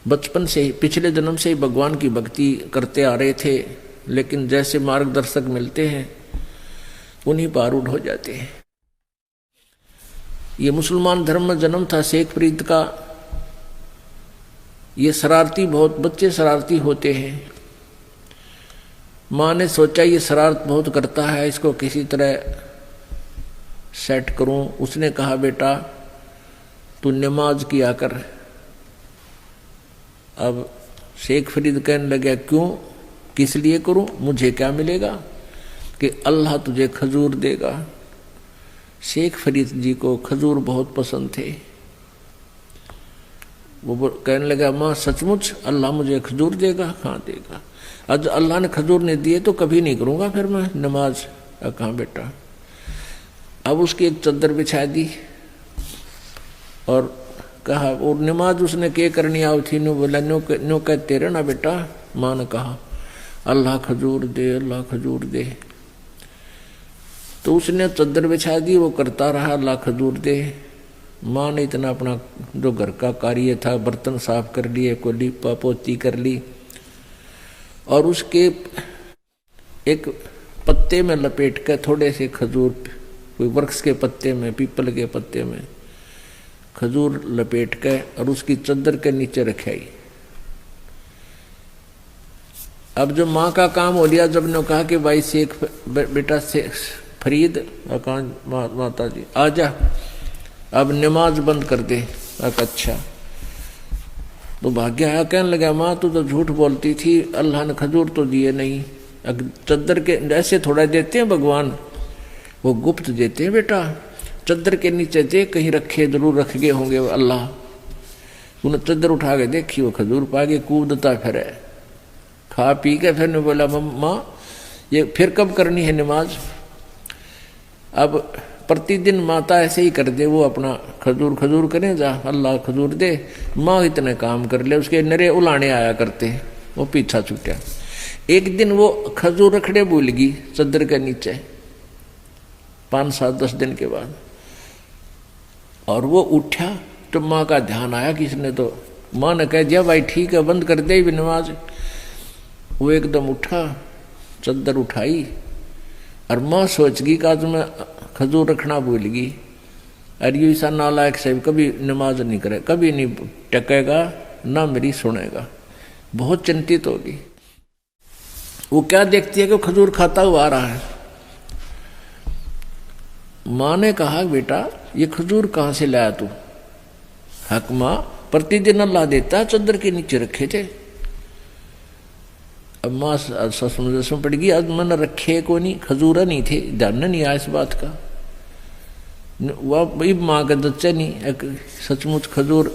बचपन से ही, पिछले जन्म से ही भगवान की भक्ति करते आ रहे थे, लेकिन जैसे मार्गदर्शक मिलते हैं उन्हीं पर उठ हो जाते हैं। ये मुसलमान धर्म में जन्म था शेख फरीद का। ये शरारती, बहुत बच्चे शरारती होते हैं। माँ ने सोचा ये शरारत बहुत करता है, इसको किसी तरह सेट करूं। उसने कहा बेटा तू नमाज किया कर। अब शेख फरीद कहने लगा क्यों, किस लिए करूं, मुझे क्या मिलेगा? कि अल्लाह तुझे खजूर देगा। शेख फरीद जी को खजूर बहुत पसंद थे। वो कहने लगा माँ सचमुच अल्लाह मुझे खजूर देगा? हाँ देगा। आज अल्लाह ने खजूर नहीं दिए तो कभी नहीं करूंगा फिर मैं नमाज। कहाँ बेटा। अब उसकी एक चद्दर बिछा दी और कहा, और नमाज उसने के करनी आई थी। नो बोला नो कहते रहना बेटा। माँ ने कहा अल्लाह खजूर दे, अल्लाह खजूर दे। तो उसने चद्दर बिछा दी, वो करता रहा अल्लाह खजूर दे। माँ ने इतना अपना जो घर का कार्य था, बर्तन साफ कर लिए, को लीपा पोती कर ली, और उसके एक पत्ते में लपेट कर थोड़े से खजूर, कोई वृक्ष के पत्ते में, पीपल के पत्ते में खजूर लपेट के और उसकी चद्दर के नीचे रखाई। अब जो माँ का काम हो लिया, जब ने कहा कि भाई शेख बेटा शेख फरीद, माता जी आजा अब नमाज बंद कर दे। अच्छा। तो भाग्य आया, कहने लगा माँ तू तो झूठ बोलती थी, अल्लाह ने खजूर तो दिए नहीं। चद्दर के ऐसे थोड़ा देते हैं भगवान, वो गुप्त देते हैं बेटा। चद्दर के नीचे दे, कहीं रखे, जरूर रख गए होंगे वो अल्लाह। उन्हें चद्दर उठा के देखी, वो खजूर पा के कूदता फिर खा पी के। फिर ने बोला माँ ये फिर कब करनी है नमाज? अब प्रतिदिन माता ऐसे ही कर दे, वो अपना खजूर खजूर करें, जा अल्लाह खजूर दे। माँ इतने काम कर ले, उसके नरे उलाने आया करते, वो पीछा छूटा। एक दिन वो खजूर रखड़े भूल गई चद्दर के नीचे, 5, 7, 10 दिन के बाद। और वो उठा तो माँ का ध्यान आया किसने, तो माँ ने कह दिया भाई ठीक है बंद कर दे भी नमाज। वो एकदम उठा, चद्दर उठाई, और माँ सोच गई का मैं खजूर रखना भूल गई। अरे ये ऐसा नालायक से कभी नमाज नहीं करे, कभी नहीं टकेगा, ना मेरी सुनेगा। बहुत चिंतित होगी। वो क्या देखती है कि खजूर खाता हुआ आ रहा है। माँ ने कहा बेटा ये खजूर कहाँ से लाया तू? हक माँ प्रतिदिन अल्लाह देता, चद्दर के नीचे रखे थे। अब माँ समझ पड़ गई, आज मैंने रखे को नहीं, खजूरा नहीं थे, ध्यान नहीं आया इस बात का। वह भाई माँ का बच्चा नहीं, सचमुच खजूर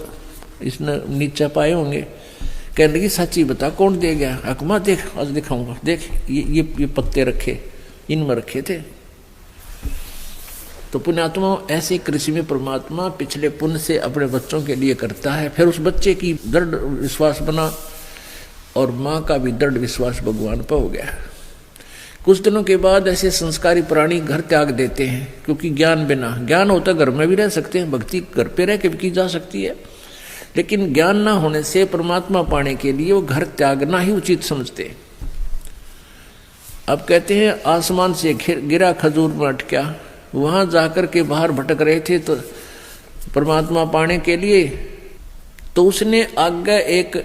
इसने नीचे पाए होंगे। कहने लगी सच्ची बता कौन दे गया? हक माँ देख आज दिखाऊंगा, देख ये पत्ते रखे, इनमें रखे थे। तो पुण्यात्मा ऐसे कृषि में परमात्मा पिछले पुण्य से अपने बच्चों के लिए करता है। फिर उस बच्चे की दृढ़ विश्वास बना, और माँ का भी दृढ़ विश्वास भगवान पर हो गया। कुछ दिनों के बाद ऐसे संस्कारी प्राणी घर त्याग देते हैं, क्योंकि ज्ञान बिना, ज्ञान होता घर में भी रह सकते हैं, भक्ति घर पे रह के भी की जा सकती है, लेकिन ज्ञान ना होने से परमात्मा पाने के लिए वो घर त्यागना ही उचित समझते। अब कहते हैं आसमान से गिरा खजूर में अटका, वहां जाकर के बाहर भटक रहे थे तो परमात्मा पाने के लिए, तो उसने आगे एक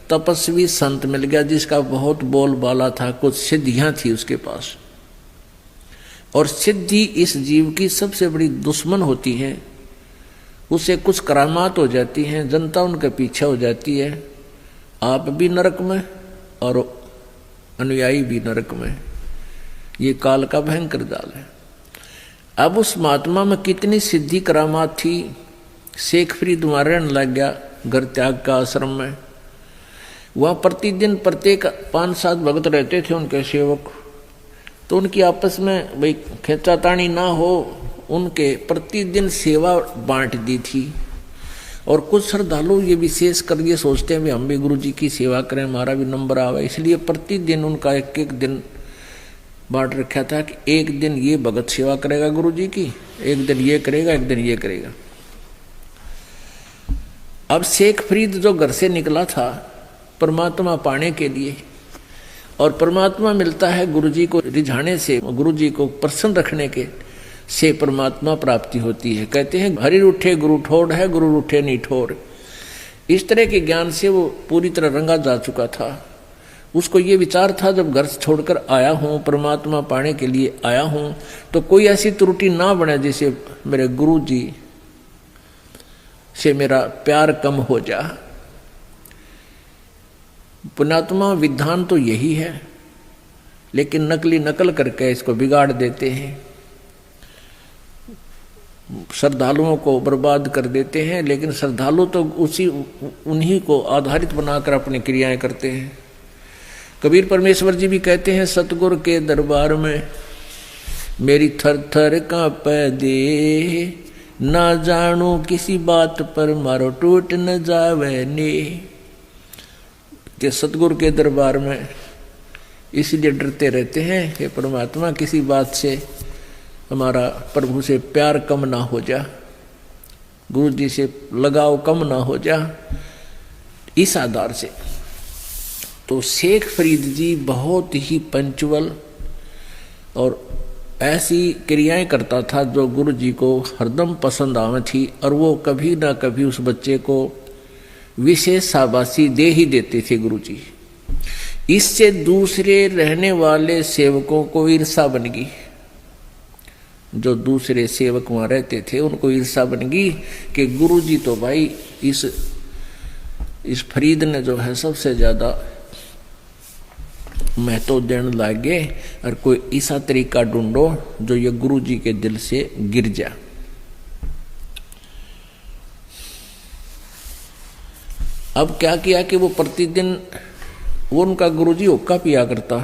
तपस्वी संत मिल गया जिसका बहुत बोलबाला था, कुछ सिद्धियां थी उसके पास। और सिद्धि इस जीव की सबसे बड़ी दुश्मन होती है। उसे कुछ करामात हो जाती हैं, जनता उनके पीछे हो जाती है, आप भी नरक में और अनुयायी भी नरक में। ये काल का भयंकर जाल है। अब उस महात्मा में कितनी सिद्धि करामात थी। शेख फरीद वहां रहने लग गया घर त्याग का आश्रम में। वहाँ प्रतिदिन प्रत्येक 5-7 भक्त रहते थे उनके सेवक। तो उनकी आपस में भाई खेचातानी ना हो, उनके प्रतिदिन सेवा बांट दी थी। और कुछ श्रद्धालु ये विशेष कर ये सोचते हैं भी हम भी गुरु जी की सेवा करें, हमारा भी नंबर आवे, इसलिए प्रतिदिन उनका एक दिन बांट रखा था कि एक दिन ये भगत सेवा करेगा गुरु जी की, एक दिन ये करेगा, एक दिन ये करेगा। अब शेख फरीद जो घर से निकला था परमात्मा पाने के लिए, और परमात्मा मिलता है गुरुजी को रिझाने से, गुरुजी को प्रसन्न रखने के से परमात्मा प्राप्ति होती है। कहते हैं हरि रूठे गुरु ठोर है, गुरु रूठे नहीं ठोर। इस तरह के ज्ञान से वो पूरी तरह रंगा जा चुका था। उसको ये विचार था जब घर छोड़कर आया हूँ, परमात्मा पाने के लिए आया हूँ, तो कोई ऐसी त्रुटि ना बने जिसे मेरे गुरु जी से मेरा प्यार कम हो जा। पुण्यात्मा विधान तो यही है, लेकिन नकली नकल करके इसको बिगाड़ देते हैं, श्रद्धालुओं को बर्बाद कर देते हैं। लेकिन श्रद्धालु तो उन्हीं को आधारित बनाकर अपनी क्रियाएं करते हैं। कबीर परमेश्वर जी भी कहते हैं सतगुरु के दरबार में मेरी थर थर कांपे दे, ना जानू किसी बात पर मारो टूट न जावे ने। कि सतगुरु के दरबार में इसलिए डरते रहते हैं कि परमात्मा किसी बात से हमारा प्रभु से प्यार कम ना हो जा, गुरु जी से लगाव कम ना हो जा, इस आधार से। तो शेख फरीद जी बहुत ही पंचुअल और ऐसी क्रियाएं करता था जो गुरु जी को हरदम पसंद आवे थी, और वो कभी ना कभी उस बच्चे को विशेष शाबाशी दे ही देते थे गुरु जी। इससे दूसरे रहने वाले सेवकों को ईर्षा बन गई। जो दूसरे सेवक वहाँ रहते थे उनको ईर्षा बन गई कि गुरुजी तो भाई इस फरीद ने जो है सबसे ज्यादा महत्व देने लगे, और कोई ऐसा तरीका ढूंढो जो ये गुरुजी के दिल से गिर जा। अब क्या किया कि वो प्रतिदिन वो उनका गुरुजी हुक्का पिया करता।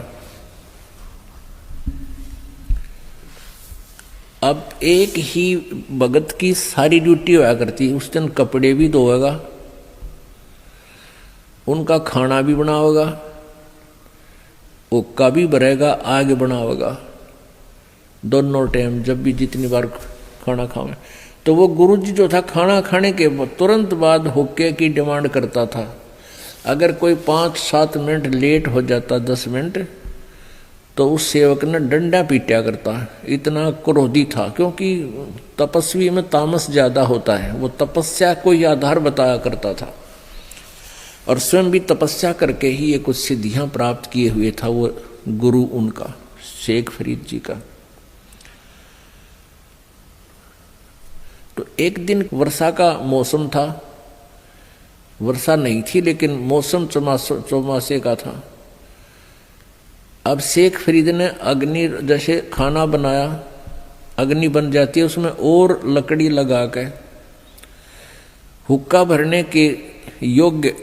अब एक ही भगत की सारी ड्यूटी होया करती, उस दिन कपड़े भी धोएगा, उनका खाना भी बनावेगा, हुक्का भी भरेगा, आग बनावेगा, दोनों टाइम जब भी जितनी बार खाना खावे। तो वो गुरुजी जो था खाना खाने के तुरंत बाद हुक्के की डिमांड करता था। अगर कोई 5-7 मिनट लेट हो जाता, 10 मिनट, तो उस सेवक ने डंडा पीटा करता। इतना क्रोधी था, क्योंकि तपस्वी में तामस ज्यादा होता है। वो तपस्या को ही आधार बताया करता था, और स्वयं भी तपस्या करके ही ये कुछ सिद्धियां प्राप्त किए हुए था वो गुरु उनका शेख फरीद जी का। तो एक दिन वर्षा का मौसम था, वर्षा नहीं थी लेकिन मौसम चौमासे का था। अब शेख फरीद ने अग्नि जैसे खाना बनाया, अग्नि बन जाती है, उसमें और लकड़ी लगा के हुक्का भरने के योग्य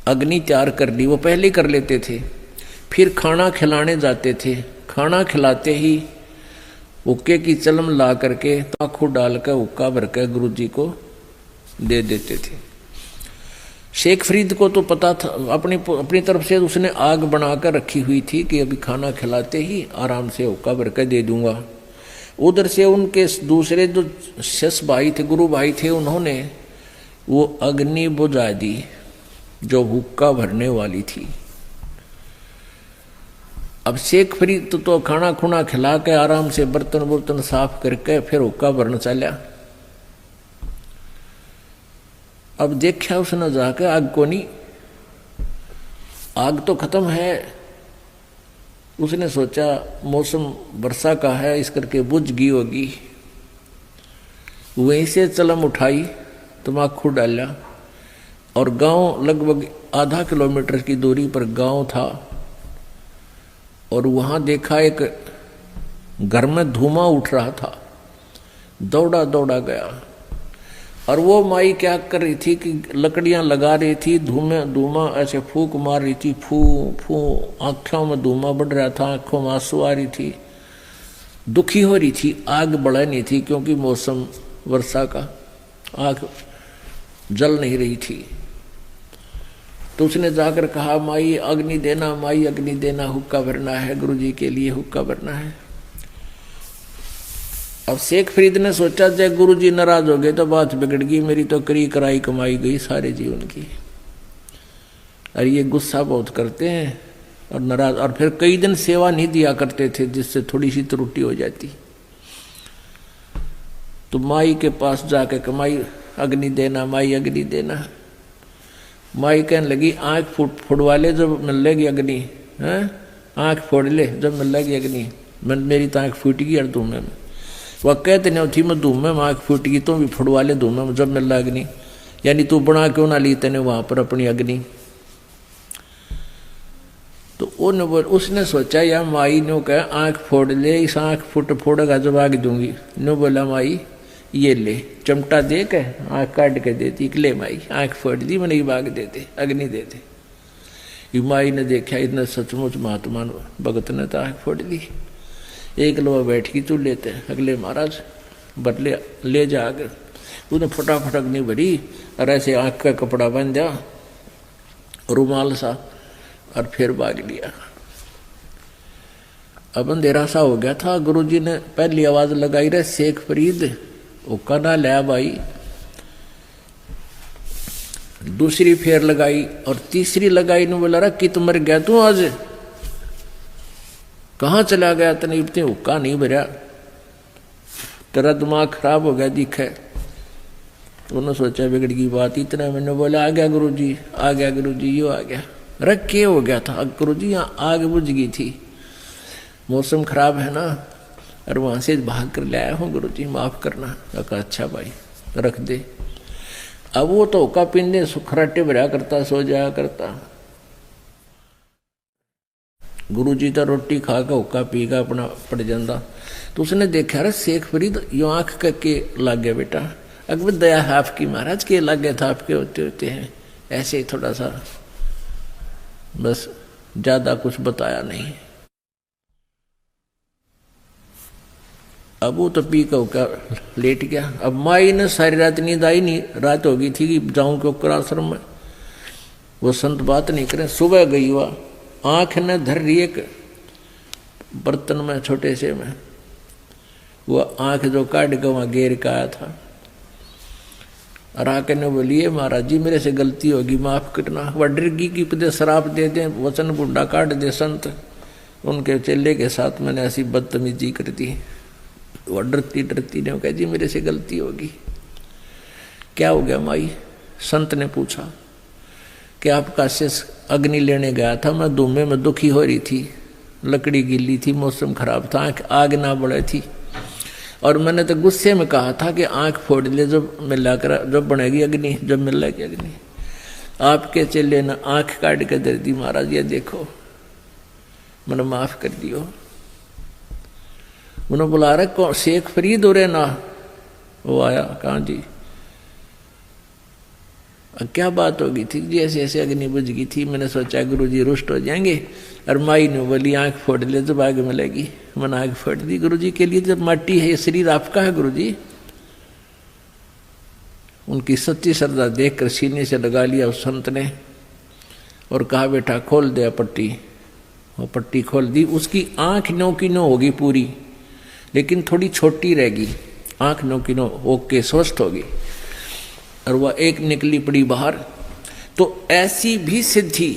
अग्नि तैयार कर ली। वो पहले कर लेते थे, फिर खाना खिलाने जाते थे। खाना खिलाते ही हुक्के की चलम ला करके आँखों डाल कर हुक्का भर कर गुरु जी को दे देते थे। शेख फरीद को तो पता था, अपनी तरफ से उसने आग बनाकर रखी हुई थी कि अभी खाना खिलाते ही आराम से हुक्का भर कर दे दूंगा। उधर से उनके दूसरे जो शिष्य भाई थे, गुरु भाई थे, उन्होंने वो अग्नि बुझा दी जो हुक्का भरने वाली थी। अब शेख फरीद तो खाना खुना खिला के आराम से बर्तन साफ करके फिर हुक्का भरना चला। अब देखा उसने जाकर आग को नहीं, आग तो खत्म है। उसने सोचा मौसम वर्षा का है, इस करके बुझ गई होगी। वहीं से चलम उठाई, तम्बाकू डाला, और गांव लगभग आधा किलोमीटर की दूरी पर गांव था, और वहां देखा एक घर में धुआं उठ रहा था। दौड़ा दौड़ा गया, और वो माई क्या कर रही थी कि लकड़ियां लगा रही थी, धुआं ऐसे फूंक मार रही थी, फू फू, आंखों में धुआं बढ़ रहा था, आंखों में आंसू आ रही थी, दुखी हो रही थी। आग बढ़ा नहीं थी क्योंकि मौसम वर्षा का, आग जल नहीं रही थी। तो उसने जाकर कहा माई अग्नि देना, माई अग्नि देना, हुक्का भरना है, गुरुजी के लिए हुक्का भरना है। अब शेख फरीद ने सोचा चाहे गुरुजी नाराज हो गए तो बात बिगड़ गई, मेरी तो करी कराई कमाई गई सारे जीवन की। और ये गुस्सा बहुत करते हैं और नाराज, और फिर कई दिन सेवा नहीं दिया करते थे जिससे थोड़ी सी त्रुटि हो जाती। तो माई के पास जाके कमाई अग्नि देना, माई अग्नि देना। माई कहने लगी आँख फोड़वा ले जब मिल लेगी अग्नि, हैं आँख फोड़ ले जब मिल लेगी अग्नि। मेरी तो आँख फूट गई और धूमे में। वह कहते नहीं थी मैं धूमे में आँख फूट गई, तो भी फोड़वा ले धूमे में जब मिल रहा अग्नि। यानी तू बना क्यों ना ली तेने वहां पर अपनी अग्नि। तो उसने सोचा या माई ने कहा आँख फोड़ ले, इस आँख फोड़ेगा जब आग दूंगी। नो बोला माई ये ले, चमटा दे के आँख काट के देती, ले माई आँख फोड़ दी, मैंने बाग दे दे, अग्नि दे दे। ये माई ने देखा इतने सचमुच महात्मा भगत ने तो आँख फोड़ दी। एक लोग बैठ की तू लेते, अगले महाराज बदले ले जा आगे। उसने फटाफट अग्नि भरी और ऐसे आँख का कपड़ा बांध दिया रुमाल सा और फिर भाग लिया। अब अंधेरा सा हो गया था। गुरुजी ने पहली आवाज लगाई रहे शेख फरीद ओका ना लिया भाई। दूसरी फेर लगाई और तीसरी लगाई ने बोला रहा कि तुम मर गया तू आज, कहाँ चला गया तने इतने हुक्का नहीं भरा, तेरा दिमाग खराब हो गया दिखे। उन्होंने सोचा बिगड़ की बात। इतना मैंने बोला आ गया गुरुजी, आ गया गुरुजी, यो आ गया। रख के हो गया था गुरुजी, यहाँ आग बुझ गई थी, मौसम खराब है ना, और वहां से भाग कर ले आया हूँ गुरुजी, माफ करना। कहा अच्छा भाई रख दे। अब वो तो हुक्का पीने खराटे भरा करता, सो जाया करता। गुरुजी तो रोटी खा के हुक्का पी का अपना पड़ जाता। तो उसने देखा अरे शेख फरीद यो आंख के लग गया बेटा। अकबर दया है आपकी महाराज, के लग गया था आपके होते होते हैं, ऐसे ही थोड़ा सा बस, ज्यादा कुछ बताया नहीं। अब वो तो पी का होकर लेट गया। अब माई ने सारी रात नींद आई नहीं, रात हो गई थी कि जाऊं के ऊपर आश्रम में। वो संत बात नहीं करे। सुबह गई वह, आंख ने धर रही एक बर्तन में छोटे से में, वो आंख जो काट के वहां गेर का आया था। और आके ने बोलिए महाराज जी मेरे से गलती होगी, माफ करना। वह डरगी की पदे शराब दे दे, वचन बुंडा काट दे संत। उनके चेले के साथ मैंने ऐसी बदतमीजी कर दी। वह डरती डरती ने कहा जी मेरे से गलती होगी। क्या हो गया माई? संत ने पूछा कि आपका शिष्य अग्नि लेने गया था, मैं धुएं में दुखी हो रही थी, लकड़ी गिल्ली थी, मौसम खराब था, आग ना बढ़े थी, और मैंने तो गुस्से में कहा था कि आंख फोड़ ले जब मिला कर, जब बनेगी अग्नि, जब मिल रही अग्नि। आपके चेले ने आंख काट के दे दी। महाराज ये देखो, मैंने माफ कर दियो। उन्होंने बुला रहे कौन? शेख फरीद हो रहे ना? वो आया, कहाँ जी? क्या बात होगी थी जी? ऐसे ऐसे अग्नि बुझ गई थी, मैंने सोचा गुरुजी रुष्ट हो जाएंगे। और माई ने बोली आंख फोड़ ले जब आग मिलेगी। मैंने आंख फोड़ दी गुरुजी के लिए, जब माटी है, ये शरीर आपका है गुरुजी। उनकी सच्ची श्रद्धा देखकर सीने से लगा लिया उस संत ने और कहा बेटा खोल दे पट्टी। वो पट्टी खोल दी। उसकी आंख 9 की 9 होगी पूरी, लेकिन थोड़ी छोटी रहेगी। आंख 9 की 9 ओके स्वस्थ होगी, और वह एक निकली पड़ी बाहर। तो ऐसी भी सिद्धि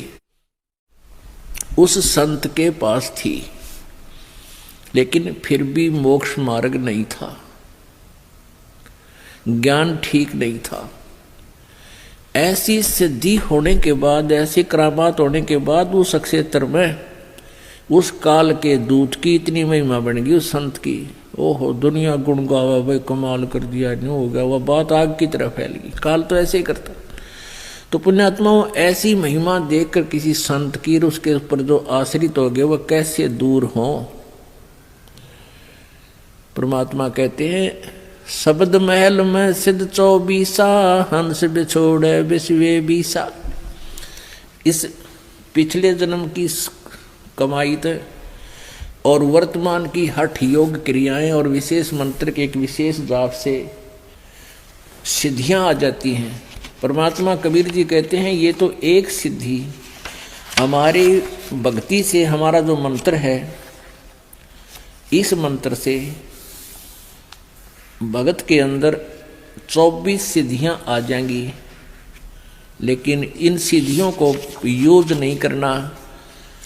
उस संत के पास थी, लेकिन फिर भी मोक्ष मार्ग नहीं था, ज्ञान ठीक नहीं था। ऐसी सिद्धि होने के बाद, ऐसी करामात होने के बाद उस क्षेत्र में उस काल के दूत की इतनी महिमा बन गई उस संत की। ओहो दुनिया गुण गावा, भाई कमाल कर दिया, नहीं हो गया। वह बात आग की तरफ फैल गई। काल तो ऐसे ही करता। तो पुण्यात्माओं, ऐसी महिमा देखकर किसी संत की उसके ऊपर जो आश्रित हो गए वह कैसे दूर हों? परमात्मा कहते हैं शब्द महल में सिद्ध 24 हंस बिछोड़े विश्वे बीसा। इस पिछले जन्म की कमाई थे और वर्तमान की हठ योग क्रियाएं और विशेष मंत्र के एक विशेष जाप से सिद्धियां आ जाती हैं। परमात्मा कबीर जी कहते हैं ये तो एक सिद्धि हमारी भक्ति से, हमारा जो मंत्र है, इस मंत्र से भगत के अंदर 24 सिद्धियां आ जाएंगी, लेकिन इन सिद्धियों को यूज नहीं करना,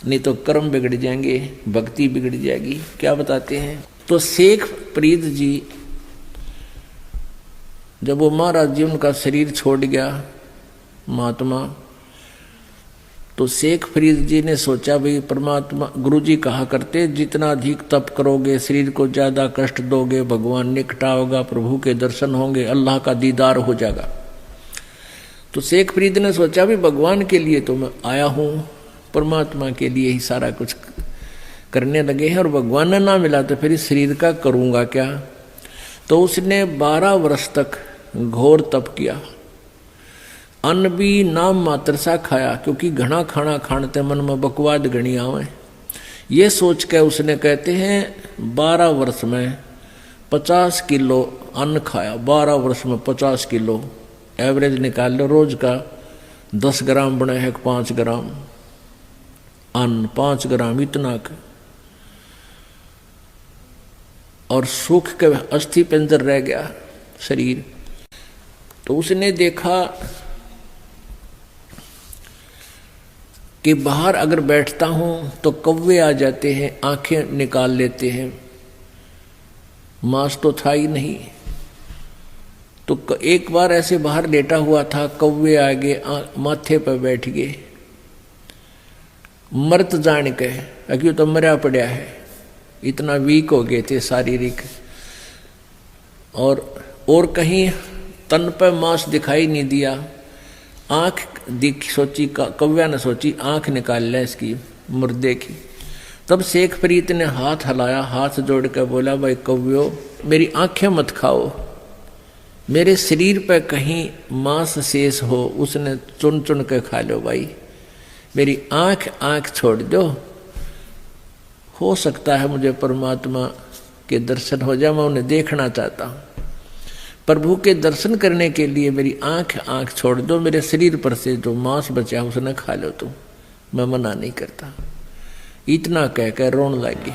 नहीं तो कर्म बिगड़ जाएंगे, भक्ति बिगड़ जाएगी। क्या बताते हैं? तो शेख फरीद जी जब वो महाराज जी उनका शरीर छोड़ गया महात्मा, तो शेख फरीद जी ने सोचा भाई परमात्मा, गुरु जी कहा करते जितना अधिक तप करोगे, शरीर को ज्यादा कष्ट दोगे, भगवान निकट आओगा, प्रभु के दर्शन होंगे, अल्लाह का दीदार हो जाएगा। तो शेख फरीद ने सोचा भी भगवान के लिए तो मैं आया हूँ, परमात्मा के लिए ही सारा कुछ करने लगे हैं, और भगवान ने ना मिला तो फिर इस शरीर का करूँगा क्या। तो उसने 12 वर्ष तक घोर तप किया, अन्न भी नाम मात्र सा खाया, क्योंकि घना खाना खाने मन में बकवाद घनी आवे। ये सोच के उसने कहते हैं 12 वर्ष में 50 किलो अन्न खाया। 12 वर्ष में 50 किलो एवरेज निकाल लो, रोज का 10 ग्राम बने है, 5 ग्राम अन्न, 5 ग्राम इतना का। और सूख के अस्थि पिंजर रह गया शरीर। तो उसने देखा कि बाहर अगर बैठता हूं तो कौवे आ जाते हैं, आंखें निकाल लेते हैं, मांस तो था ही नहीं। तो एक बार ऐसे बाहर लेटा हुआ था, कौवे आ गए, माथे पर बैठ गए, मर्त जान के, क्यों तो मरा पड़ा है, इतना वीक हो गए थे शारीरिक। और कहीं तन पर मांस दिखाई नहीं दिया। आंख दिख सोची, कौव्या ने सोची आंख निकाल ले इसकी मुर्दे की। तब शेख फरीद ने हाथ हिलाया, हाथ जोड़ कर बोला भाई कौव्यो मेरी आंखें मत खाओ, मेरे शरीर पर कहीं मांस शेष हो उसने चुन चुन कर खा लो भाई, मेरी आंख छोड़ दो, हो सकता है मुझे परमात्मा के दर्शन हो जाए, मैं उन्हें देखना चाहता हूँ। प्रभु के दर्शन करने के लिए मेरी आंख छोड़ दो, मेरे शरीर पर से जो मांस बचा उसने खा लो तुम, मैं मना नहीं करता। इतना कहकर रोने लगी।